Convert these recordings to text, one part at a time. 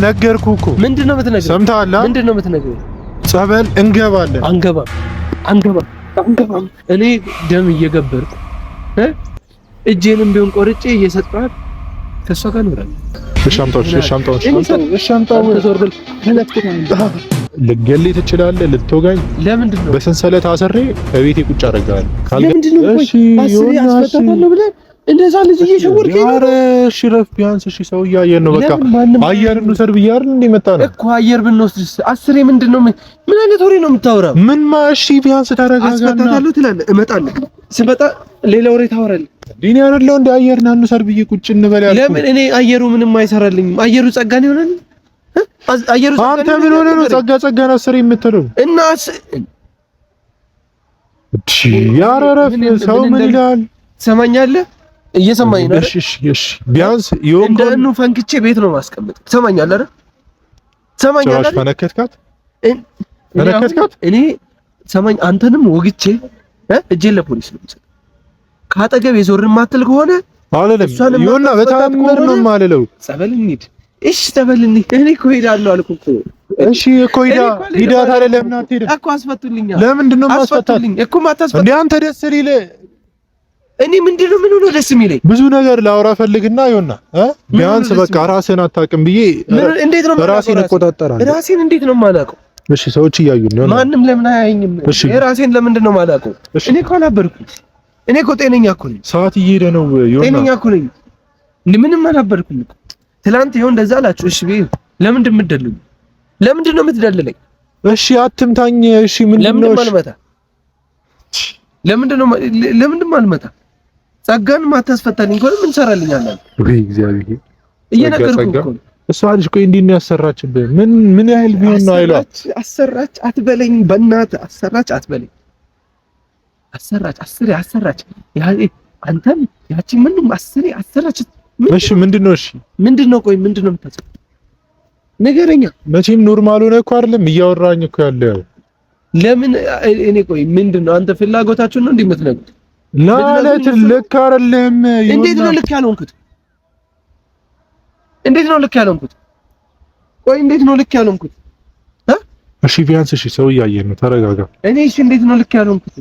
ነገርኩህ እኮ። ምንድነው የምትነግረኝ? ሰምተሃል? ምንድነው የምትነግረኝ? ጸበል እንገባለን። አንገባም። እኔ ደም እየገበርኩ እጄንም ቢሆን ቆርጬ እየሰጠኋት ከሷ ጋር ኖራለሁ። እሻምጣው ዞር ብል ልትገለኝ ትችላለህ። ልትወጋኝ ለምንድን ነው? በሰንሰለት አስሬ እቤቴ ቁጭ አደርግሃለሁ። ለምንድን ነው? እሺ አስፈታታለሁ ብለህ እንደዛ ልጅ እየሸወርከኝ ነው። ኧረ እሺ ረፍ ቢያንስ። እሺ ሰው እያየን ነው። በቃ አየር እንውሰድ ብዬሽ አይደል እንደ መጣ ነው እኮ። አየር ብንወስድስ አስሬ ምንድን ነው? ምን አይነት ወሬ ነው የምታወራው? ምን እሺ ቢያንስ ተረጋጋና አስፈታታለሁ ትላለህ። እመጣለሁ። ስመጣ ሌላ ወሬ ታወራለህ። ዲኒ አይደለው እንደ አየርና እንውሰድ ብዬሽ ቁጭ እንበል ያልኩህ። ለምን እኔ አየሩ ምንም አይሰራልኝም። አየሩ ጸጋን ይሆናል። አየሩ ጸጋን አንተ ምን ሆነህ ነው ጸጋን አስሬ የምትለው? እና ያረረፍ ሰው ምን ይላል? ትሰማኛለህ? እየሰማኝ ነው። እሺ ቢያንስ ይሁን እንደኑ ፈንክቼ ቤት ነው ማስቀመጥ። ትሰማኛለህ አይደል? ትሰማኛለህ? ፈነከትካት እኔ ሰማኝ። አንተንም ወግቼ እጄን ለፖሊስ ነው የምሰጠው። ካጠገብ የዞርን ማትል ከሆነ አለለም ይሁንና በታምር ነው የማልለው። ጸበል እንሂድ። እሺ ጸበል እንሂድ። እኔ እኮ ሄዳለሁ አልኩህ እኮ። እሺ እኮ ሂዳት አይደለም። ለምን አትሄድም እኮ? አስፈቱልኛል። ለምንድን ነው የማስፈታት እኮ? ማታስፈቱ እንዴ አንተ ደስ ይልህ። እኔ ምንድነው ምን ሆነ ደስ የሚለኝ? ብዙ ነገር ላውራ ፈልግና ይሁንና ቢያንስ በቃ ራስህን አታውቅም ብዬ እንዴት ነው ራስህን እቆጣጠራለሁ። ራሴን እንዴት ነው የማላውቀው? እሺ ሰዎች እያዩኝ ነው። ማንም ለምን አያየኝም? ራሴን ለምንድን ነው የማላውቀው? እኔ እኮ አላበርኩም። እኔ እኮ ጤነኛ እኮ ነኝ። ሰዓት እየሄደ ነው። ጤነኛ እኮ ነኝ። ምንም አላበርኩም እኮ። ትላንት ይኸው እንደዛ አላችሁ። እሺ በይ። ለምንድን ነው የምትደልሉኝ? ለምንድን ነው የምትደልለኝ? እሺ አትምታኝ። እሺ ምንድን ነው? ለምንድን ነው አልመታ? ጸጋን ማታስፈታልኝ ከሆነ ምን ሰራልኛለህ? ወይ እግዚአብሔር እየነገርኩህ እኮ እሷ ልጅ ቆይ እንዲህ ነው ያሰራችብህ። ምን ያህል ቢሆን ነው አይሏት? አሰራች አትበለኝ፣ በእናትህ አሰራች አትበለኝ። አሰራች አንተም ያቺ ምንም አሰራች። እሺ ምንድነው? እሺ ምንድነው? ቆይ ምንድነው የምታስበው? ንገረኛ። መቼም ኖርማል ሆነ እኮ አይደለም እያወራኝ እኮ ያለው። ለምን እኔ ቆይ ምንድነው አንተ ፍላጎታችሁን ነው እንደምትነግሩት? ማለት ልክ አይደለም። እንዴት ነው ልክ ያልሆንኩት? ቆይ እንዴት ነው ልክ ያልሆንኩት? እሺ ቢያንስ እሺ ሰው እያየን ነው። ተረጋጋ። እኔ እሺ እንዴት ነው ልክ ያልሆንኩት?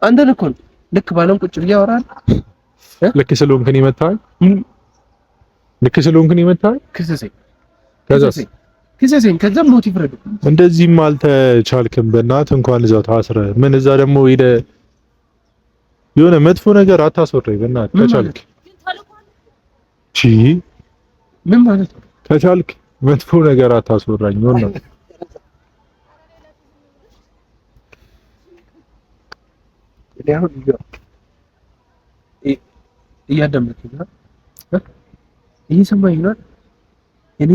አንተን እኮ ልክ ባልሆን ቁጭ ብዬ አወራለሁ። ልክ ስለሆንክ ነው የመታኸኝ? ክሰሰኝ። ከዛም ሞት ይፍረድ። እንደዚህም አልተቻልክም። በእናትህ እንኳን እዛው ታስረ ምን እዛ ደግሞ ሄደ የሆነ መጥፎ ነገር አታስወራኝ። በእናትህ ከቻልክ ምን ማለት ነው? ከቻልክ መጥፎ ነገር አታስወራኝ። ነው ለምን እያዳመጥኩኝ ነው? ይሄ ሰማኝ ነው። እኔ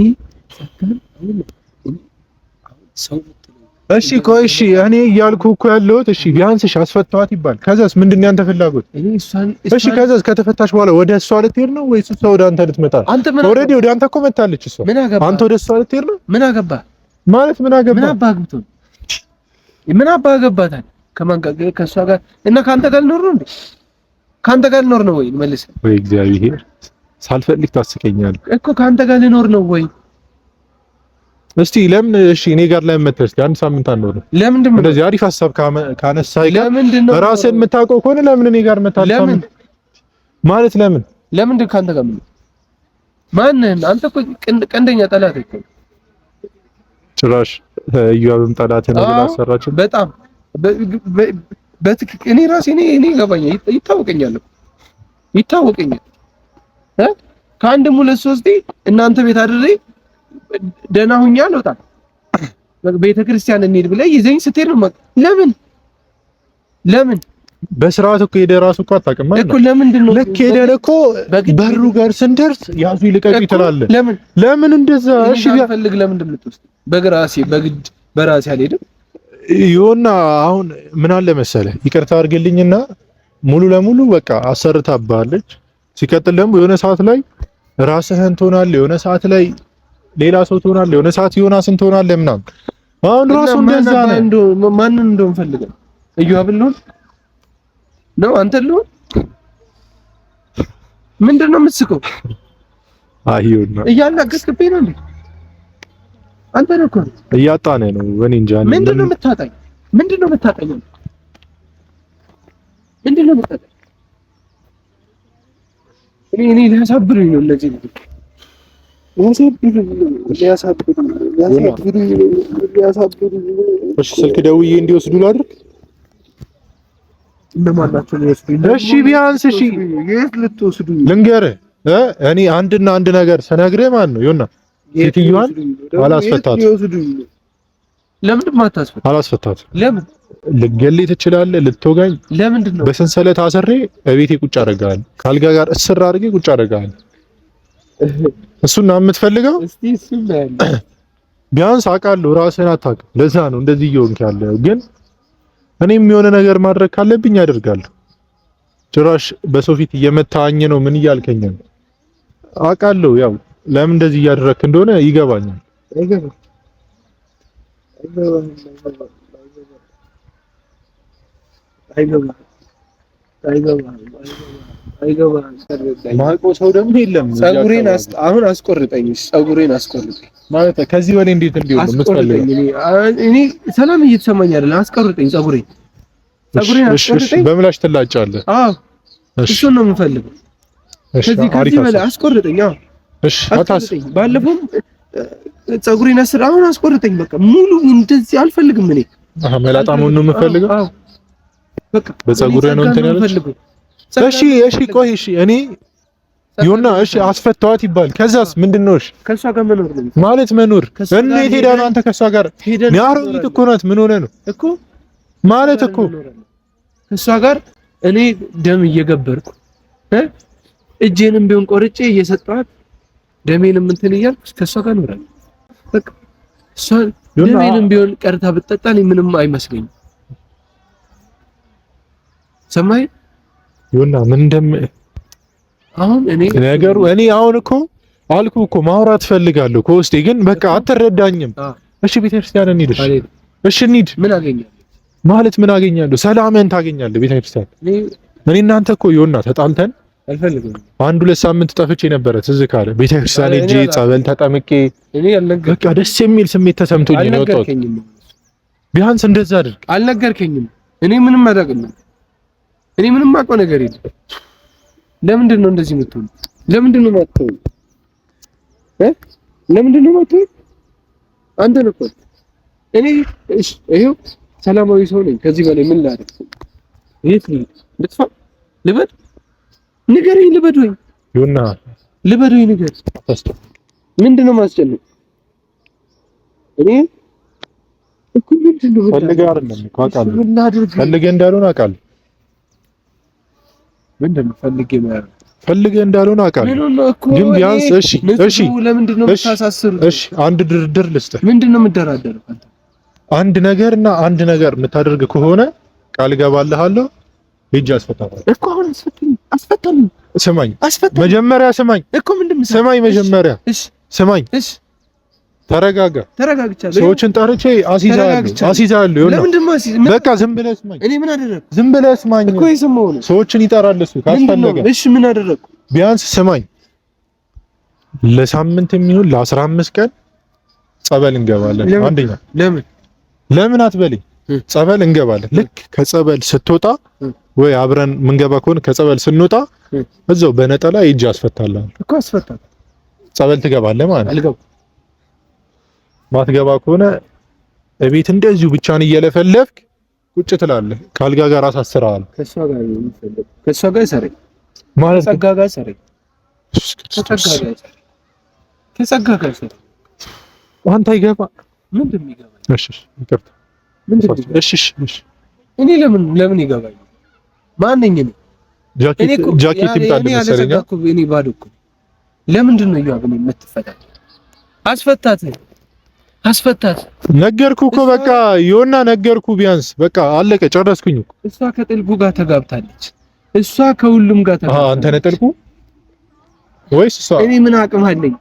እሺ ቆይ እሺ እኔ እያልኩህ እኮ ያለሁት እሺ ቢያንስ እሺ አስፈታዋት ይባል። ከዛስ ምንድን ነው ያንተ ፍላጎት? እሺ ከዛስ ከተፈታሽ በኋላ ወደ እሷ ልትሄድ ነው ወይስ እሷ ወደ አንተ ልትመጣ? ኦልሬዲ ወደ አንተ እኮ መጣለች እሷ። አንተ ወደ እሷ ልትሄድ ነው? ምን አገባህ ማለት ምን አገባህ? ምን አባህ ገባታል? ከማን ጋር? ከእሷ ጋር እና ከአንተ ጋር ልኖር ነው እንዴ? ከአንተ ጋር ልኖር ነው ወይ? መልስ። ወይ እግዚአብሔር ሳልፈልግ ታስቀኛለህ እኮ። ከአንተ ጋር ልኖር ነው ወይ? እስቲ ለምን እሺ እኔ ጋር ላይ መተህ እስቲ አንድ ሳምንት አንኖር ነው? ለምንድን ነው እንደዚህ አሪፍ ሀሳብ ካነሳህ ጋር ራስህን የምታውቀው ከሆነ ለምን እኔ ጋር መታለህ? ለምን ማለት ለምንድን ከአንተ ጋር ምን ማንን? አንተ እኮ ቀንደኛ ጠላት እኮ ጭራሽ እዩአብም ጠላት ነው ብላ አሰራችሁ። በጣም በትክክል እኔ ራሴ እኔ ይገባኛል፣ ይታወቀኛል ከአንድም ሁለት ሶስቴ እናንተ ቤት አድሬ ደህና ሁኛ አልወጣም። ቤተ ክርስቲያን እንሂድ ብለህ ይዘኝ ስትሄድ ነው። ለምን በስርዓት እኮ ሄደህ ራሱ እኮ አታውቅም ማለት ነው እኮ። ለምንድን ነው ልክ ሄደህ እኮ በሩ ጋር ስንደርስ ያዙ ይልቀቁ ትላለህ። ለምን እንደዛ? እሺ ቢፈልግ ለምንድን ነው የምትወስድ? በግድ በራሴ አልሄድም። ይኸውና አሁን ምን አለ መሰለህ፣ ይቅርታ አድርግልኝና ሙሉ ለሙሉ በቃ አሰርታባለች። ሲቀጥል ደግሞ የሆነ ሰዓት ላይ ራስህን ትሆናለህ፣ የሆነ ሰዓት ላይ ሌላ ሰው ትሆናለህ፣ የሆነ ሰዓት ዮናስን ትሆናለህ ምናምን። አሁን ራሱ እንደዛ ነው። ማንን እንደሆነ ፈልገህ እዩአብን ነው አንተ ልሆን? ምንድነው የምትስቀው? አይዩና እያናገስክብኝ ነው እንዴ? አንተ ነው እኮ እያጣነ ነው። እኔ እንጃ ምንድነው የምታጣኝ? ምንድነው የምታጣኝ? ምንድነው የምታጣኝ? እኔ ሊያሳብሩኝ ነው እነዚህ ልጆች። ሊያሳብሩኝ። እሺ ስልክ ደውዬ እንዲወስዱ ላድርግ። እነማን ናቸው ሊወስዱኝ? እሺ ቢያንስ እሺ የት ልትወስዱኝ? ልንገርህ እኔ አንድና አንድ ነገር ስነግርህ ማለት ነው ይኸውና ሴትዮዋን አላስፈታት። ለምንድን ማታስፈታት? አላስፈታት። ለምን? ልትገለኝ ትችላለህ፣ ልትወጋኝ። ለምንድን ነው? በሰንሰለት አስሬ እቤቴ ቁጭ አደርግሃለሁ፣ ካልጋ ጋር እስር አድርጌ ቁጭ አደርግሃለሁ። እሱን ነው የምትፈልገው? እስቲ እሱን በል። ቢያንስ አውቃለሁ ራስህን አታውቅም። ለዛ ነው እንደዚህ እየሆንክ ያለው። ግን እኔም የሆነ ነገር ማድረግ ካለብኝ አደርጋለሁ። ጭራሽ በሰው ፊት እየመታኝ ነው። ምን እያልከኝ ነው? አውቃለሁ ያው ለምን እንደዚህ እያደረክ እንደሆነ ይገባኛል። አይገባም። ማውቀው ሰው ደግሞ የለም። ፀጉሬን አሁን አስቆርጠኝ። ፀጉሬን አስቆርጠኝ ማለት ከዚህ በላይ እንዴት እንዲሆን ነው የምትፈልገው? እኔ ሰላም እየተሰማኝ አይደለም። አስቆርጠኝ ፀጉሬን አስቆርጠኝ። በምላሽ ትላጫለህ? አዎ እሱን ነው የምፈልገው። ከዚህ በላይ አስቆርጠኝ። አዎ እሺ አታስቆርጠኝ። ባለፈው ፀጉሬን አሁን አስቆርጠኝ። በቃ ሙሉ እንደዚህ አልፈልግም። እኔ መላጣ መሆን ነው የምፈልገው። አዎ በቃ በፀጉሬ ነው እንትን ያለችው። እሺ ቆይ እሺ እኔ ይሁንና እሺ አስፈታዋት ይባል። ከዛስ ምንድነው? እሺ ከሷ ጋር መኖር ነው ማለት መኖር። እንዴት ሄዳ ነው አንተ ከሷ ጋር? ያሮጊት እኮ ናት። ምን ሆነ ነው እኮ ማለት እኮ ከሷ ጋር እኔ ደም እየገበርኩ እጄንም ቢሆን ቆርጬ እየሰጠኋት ደሜንም እንትን እያልኩ ከሷ ጋር ኖራለሁ። በቃ እሷ ደሜንም ቢሆን ቀርታ ብትጠጣ እኔ ምንም አይመስለኝም። ሰማይ ይሁንና ምን አሁን እኔ አሁን እኮ አልኩ እኮ ማውራት ፈልጋለሁ ከውስጤ ግን በቃ አትረዳኝም። እሺ ቤተክርስቲያን እንሂድ። እሺ እንሂድ። ምን አገኛለሁ ማለት ምን አገኛለሁ? ሰላምን ታገኛለህ ቤተክርስቲያን። እኔ እናንተ እኮ ይሁንና ተጣልተን አልፈልግም። 1-2 ሳምንት ጠፍቼ ነበረ ትዝ ካለ ቤተክርስቲያን ሄጄ ጸበል ተጠምቄ በቃ ደስ የሚል ስሜት ተሰምቶኝ ነው የወጣሁት። ቢያንስ እንደዛ አድርግ። አልነገርከኝም። እኔ ምንም አላውቅም። እኔ ምንም አውቀው ነገር የለም። ለምንድን ነው እንደዚህ የምትሆን? ለምንድን ነው የማትተው? ለምንድን ነው የማትተው? አንተ ነው እኮ እኔ እሺ ይሄው ሰላማዊ ሰው ነኝ። ከዚህ በላይ ምን ላድርግ? የት ልጥፋ? ልበድ? ንገረኝ። ልበድ ወይ ይሁንና ልበድ ወይ ንገር። ምንድን ነው ማስጨነቅ? እኔ እኮ ምንድን ነው ፈልገህ አይደለም እኮ አውቃለሁ። ፈልገህ እንዳልሆነ አውቃለሁ። ምንድን ነው ፈልገህ እንዳልሆነ አውቃለሁ። ግን ቢያንስ እሺ ለምንድን ነው የምታሳስሩት? እሺ አንድ ድርድር ልስጥህ። ምንድን ነው የምትደራደረው? አንድ ነገርና አንድ ነገር የምታደርግ ከሆነ ቃል እገባልሃለሁ ሂጅ አስፈታታለሁ እኮ። አሁን አስፈታኝ። ስማኝ መጀመሪያ ስማኝ እኮ። ምንድን ነው ስማኝ መጀመሪያ። እሺ ስማኝ። እሺ ተረጋግቻለሁ። ሰዎችን ጠርቼ አሲዛለሁ። ይኸውልህ በቃ ዝም ብለህ ስማኝ። እኔ ምን አደረግኩ? ዝም ብለህ ስማኝ እኮ የሰማሁ ነው። ሰዎችን ይጠራል እሱ ካስፈለገ። እሺ ምን አደረግኩ? ቢያንስ ስማኝ። ለሳምንት የሚሆን ለ15 ቀን ጸበል እንገባለን። አንደኛ ለምን አትበልኝ? ጸበል እንገባለን። ልክ ከጸበል ስትወጣ ወይ አብረን ምንገባ ከሆነ ከጸበል ስንወጣ እዛው በነጠላ ሂጅ አስፈታለሁ እኮ። አስፈታለሁ። ጸበል ትገባለህ ማለት ነው። ማትገባ ከሆነ እቤት እንደዚሁ ብቻን እየለፈለፍክ ቁጭ ትላለህ። ካልጋ ጋር አሳስረሃል። ከሷ ጋር ሰረኝ ማለት ከጸጋ ጋር ሰረኝ። ከጸጋ ጋር ሰረኝ። አንተ ይገባ ምንድን ነው የሚገባኝ? እሺ ይቅርታ። እሺ እኔ ለምን ይገባኝ? ማን ነኝ እኔ? ጃኬት ይምጣልህ መሰለኝ። እኔ ባዶ እኮ ለምንድን ነው ያው ግን የምትፈታት? አስፈታት ነገርኩ እኮ በቃ ይኸውና ነገርኩ። ቢያንስ በቃ አለቀ ጨረስኩኝ እኮ። እሷ ከጥልቁ ጋር ተጋብታለች። እሷ ከሁሉም ጋር ተጋብታለች። አንተ ነህ ጥልቁ ወይስ እሷ? እኔ ምን አቅም አለኝ?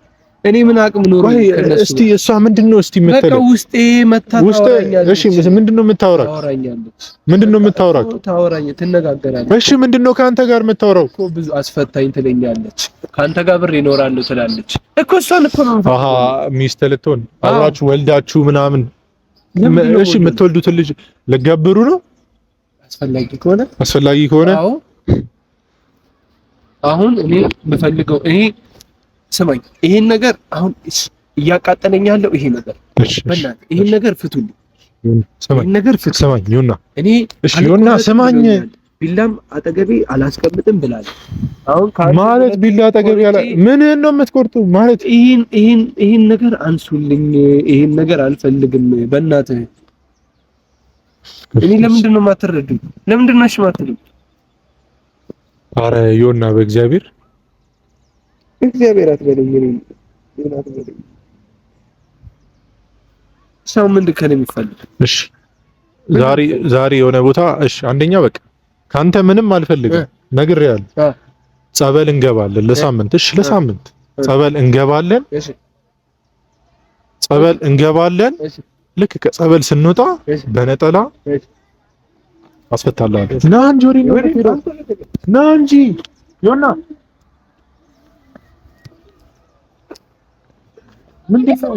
እኔ ምን አቅም ኖር ከነሱ እስቲ እሷ ምንድነው እስቲ የምትለው በቃ ውስጤ መታታወራኛለች እሺ ምንድነው የምታወራው ምንድነው የምታወራው ትነጋገራለች እሺ ምንድነው ካንተ ጋር የምታወራው እኮ ብዙ አስፈታኝ ትለኛለች ካንተ ጋር ብር ይኖራል ትላለች እኮ እሷን እኮ ነው አሃ ሚስት ልትሆን አብራችሁ ወልዳችሁ ምናምን እሺ የምትወልዱት ልጅ ለገብሩ ነው አስፈላጊ ከሆነ አዎ አሁን እኔ የምፈልገው እኔ ስማኝ ይሄን ነገር አሁን እያቃጠለኝ ያለው ይሄ ነገር በእናትህ ይሄን ነገር ፍቱልኝ ይሄን ነገር ፍቱ ሰማኝ ይሁንና እኔ እሺ ይሁንና ሰማኝ ቢላም አጠገቤ አላስቀምጥም ብላል አሁን ማለት ቢላ አጠገቤ ያለ ምን ነው የምትቆርጡ ማለት ይሄን ነገር አንሱልኝ ይሄን ነገር አልፈልግም በእናትህ እኔ ለምንድን ነው የማትረዱኝ ለምንድን ነው እሺ የማትሉኝ አረ ይሁንና በእግዚአብሔር አትበለኝ ምን አትበለኝ ሰው ምንድን ከኔ የሚፈልግ እሺ ዛሬ የሆነ ቦታ እሺ አንደኛ በቃ ካንተ ምንም አልፈልግም ነግሬያለሁ ጸበል እንገባለን ለሳምንት እሺ ለሳምንት ጸበል እንገባለን ልክ ከጸበል ስንወጣ በነጠላ አስፈታለሁ ና እንጂ ወሬ ነው ና እንጂ ዮና ምንድነው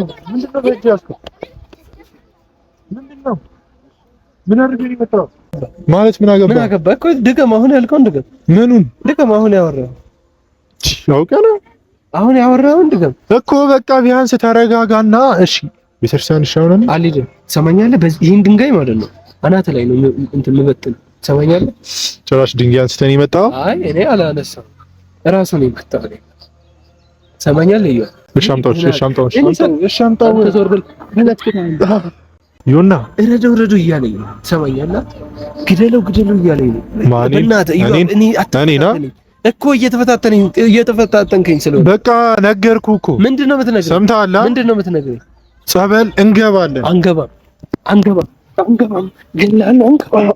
በእጅ ያዝከው ምንድነው ምን አድርገህ ይመጣው ማለት ምን አገባ እኮ ድገም አሁን ያልከውን ድገም ምኑን ድገም አሁን ያወራው ያውቀና አሁን ያወራውን ድገም እኮ በቃ ቢያንስ ተረጋጋና እሺ ቤተክርስቲያን ሻውና አልሄድም ትሰማኛለህ በዚህ ይሄን ድንጋይ ማለት ነው አናተ ላይ ነው እንትን ልበጥን ትሰማኛለህ ጭራሽ ድንጋይ አንስተን ይመጣው አይ እኔ አላነሳም ራሱ ነው ይመጣው ትሰማኛለህ ይኸው ሻምጣው ተዞር ብል ዮና ረዶ እያለኝ ነው ትሰማኛለህ ግደለው እያለኝ ነው በእናትህ እኔ አታኔና እኮ እየተፈታተንከኝ ስለሆነ በቃ ነገርኩህ እኮ ምንድነው የምትነግረኝ ሰምተሃል ምንድነው የምትነግረኝ ጸበል እንገባለን አንገባም ገላለው አንገባም